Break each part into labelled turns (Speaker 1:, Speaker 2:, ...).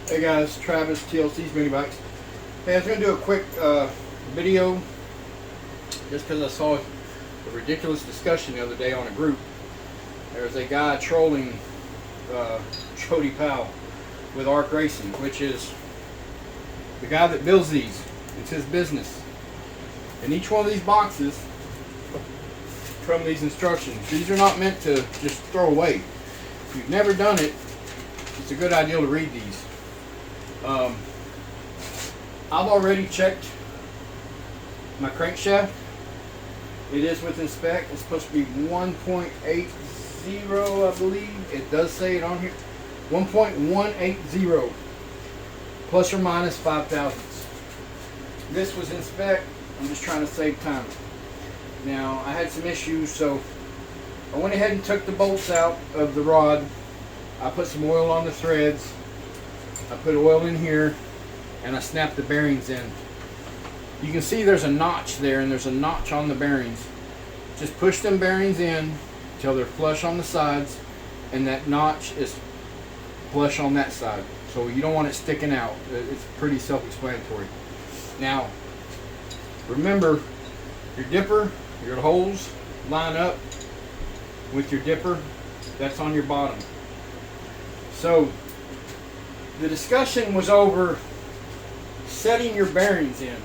Speaker 1: Hey guys, Travis, TLC'SMINIBIKES. Hey, I was going to do a quick video just because I saw a ridiculous discussion the other day on a group. There was a guy trolling Jody Powell with ARC Racing, which is the guy that builds these. It's his business. And each one of these boxes from these instructions, these are not meant to just throw away. If you've never done it, it's a good idea to read these. I've already checked my crankshaft. It is within spec. It's supposed to be 1.80, I believe. It does say it on here. 1.180 plus or minus 5 thousandths. This was in spec. I'm just trying to save time. Now, I had some issues, so I went ahead and took the bolts out of the rod. I put some oil on the threads. I put oil in here, and I snapped the bearings in. You can see there's a notch there, and there's a notch on the bearings. Just push them bearings in until they're flush on the sides, and that notch is flush on that side. So you don't want it sticking out. It's pretty self-explanatory. Now, remember, your dipper, your holes line up with your dipper. That's on your bottom. So, the discussion was over setting your bearings in.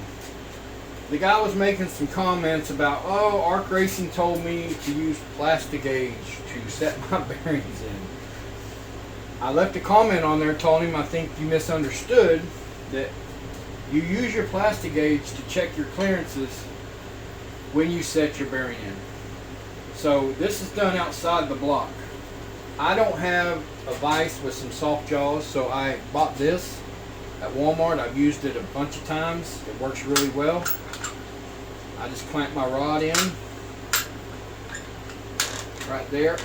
Speaker 1: The guy was making some comments about, oh, ARC Racing told me to use Plastigauge to set my bearings in. I left a comment on there telling him I think you misunderstood that you use your Plastigauge to check your clearances when you set your bearing in. So this is done outside the block. I don't have a vise with some soft jaws, so I bought this at Walmart. I've used it a bunch of times. It works really well. I just clamp my rod in right there,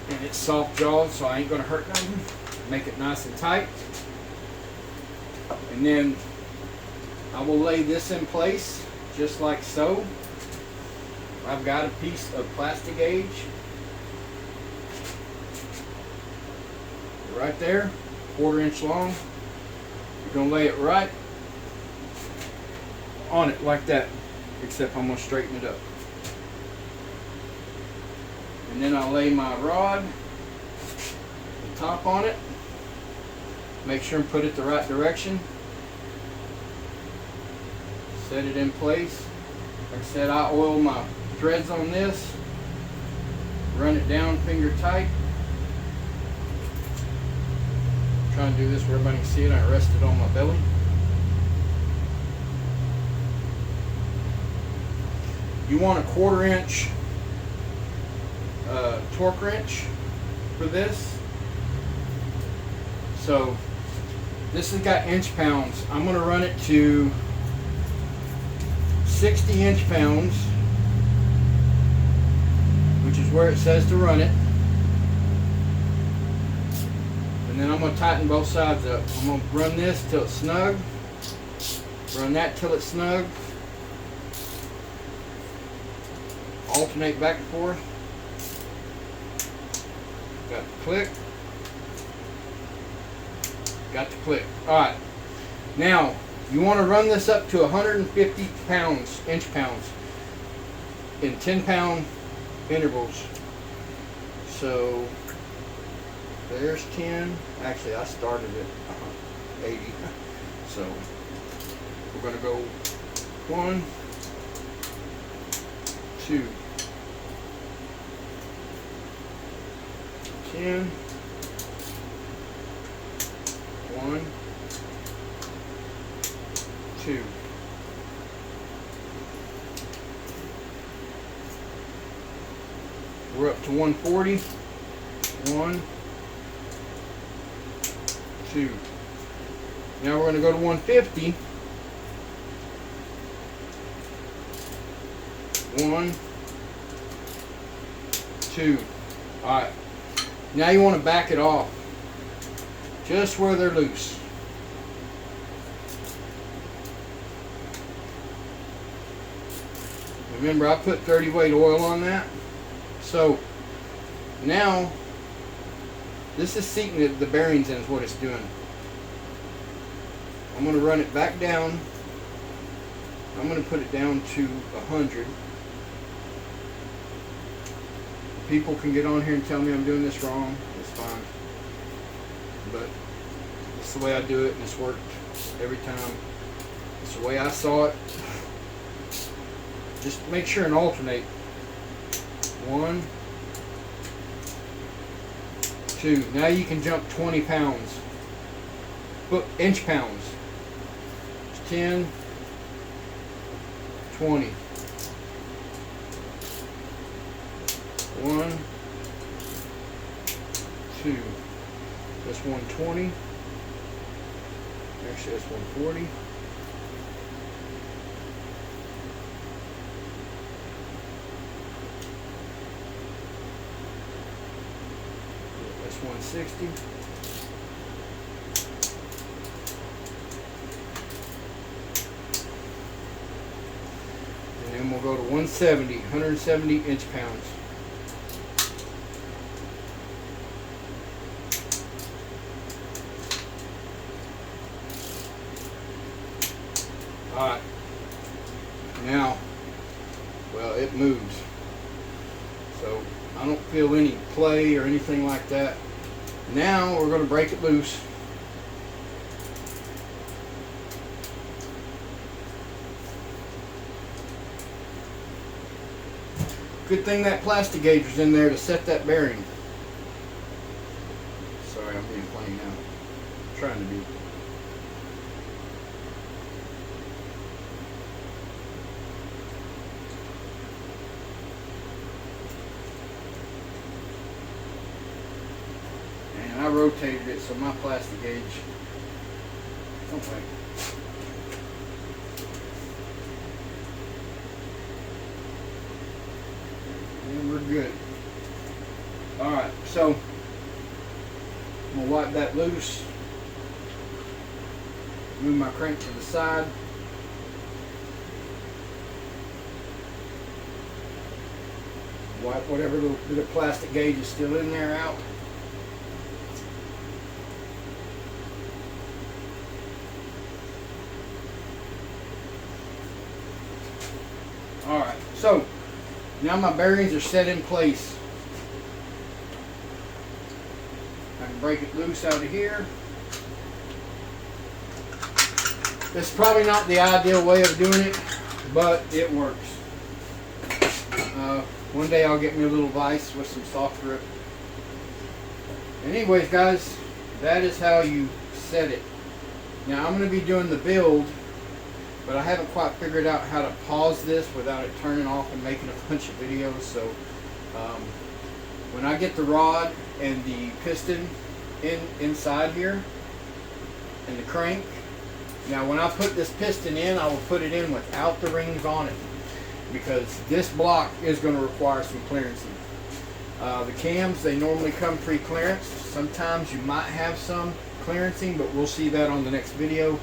Speaker 1: and it's soft jaws, so I ain't gonna hurt nothing. Make it nice and tight, and then I will lay this in place just like so. I've got a piece of Plastigauge right there, 1/4 inch long. You're going to lay it right on it like that, except I'm going to straighten it up. And then I'll lay my rod, the top on it, make sure and put it the right direction, set it in place. Like I said, I oil my threads on this, run it down finger tight. Trying to do this where everybody can see it. I rest it on my belly. You want a 1/4 inch torque wrench for this. So this has got inch pounds. I'm going to run it to 60 inch pounds, which is where it says to run it. And then I'm going to tighten both sides up. I'm going to run this till it's snug. Run that till it's snug. Alternate back and forth. Got the click. Got the click. Alright. Now, you want to run this up to 150 pounds, inch pounds, in 10-pound intervals. So, there's 10. Actually, I started at 80. So we're going to go 1, 2, 10, 1, 2. We're up to 140. 1, 2. Now we're going to go to 150. 1, 2. Alright. Now you want to back it off just where they're loose. Remember, I put 30 weight oil on that. So now this is seating the bearings in is what it's doing. I'm going to run it back down. I'm going to put it down to 100. People can get on here and tell me I'm doing this wrong. It's fine. But it's the way I do it, and it's worked every time. It's the way I saw it. Just make sure and alternate. 1, 2. Now you can jump 20 pounds. Inch pounds. 10, 20. 1, 2. That's 120. Actually, that's 140. That's 160. And then we'll go to 170, 170 inch pounds. Alright, now, well, it moves, so I don't feel any play or anything like that. Now we're going to break it loose. Good thing that plastic gauge was in there to set that bearing. Sorry, I'm being funny now. I'm trying to be. I rotated it so my plastic gauge. Okay. And we're good. Alright, so I'm going to wipe that loose. Move my crank to the side. Wipe whatever little bit of plastic gauge is still in there out. Alright, so now my bearings are set in place. I can break it loose out of here. This is probably not the ideal way of doing it, but it works. One day I'll get me a little vise with some soft grip. Anyways, guys, that is how you set it. Now I'm going to be doing the build, but I haven't quite figured out how to pause this without it turning off and making a bunch of videos. So when I get the rod and the piston inside here and the crank, now when I put this piston in, I will put it in without the rings on it, because this block is going to require some clearancing. The cams, they normally come pre-clearance. Sometimes you might have some clearancing, but we'll see that on the next video.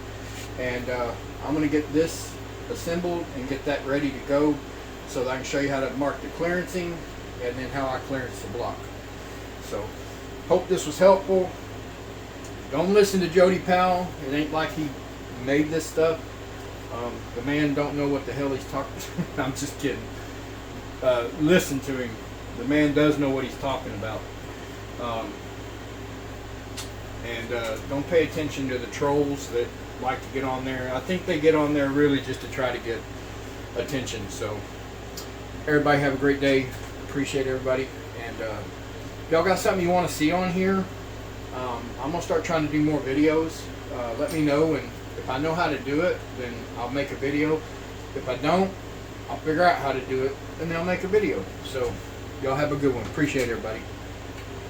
Speaker 1: And I'm going to get this assembled and get that ready to go so that I can show you how to mark the clearancing and then how I clearance the block. So, hope this was helpful. Don't listen to Jody Powell. It ain't like he made this stuff. The man don't know what the hell he's talking about. I'm just kidding. Listen to him. The man does know what he's talking about. Don't pay attention to the trolls that like to get on there. I think they get on there really just to try to get attention. So everybody have a great day. Appreciate everybody. And if y'all got something you want to see on here, I'm gonna start trying to do more videos. Let me know, and if I know how to do it, then I'll make a video. If I don't, I'll figure out how to do it and then I'll make a video. So y'all have a good one. Appreciate everybody.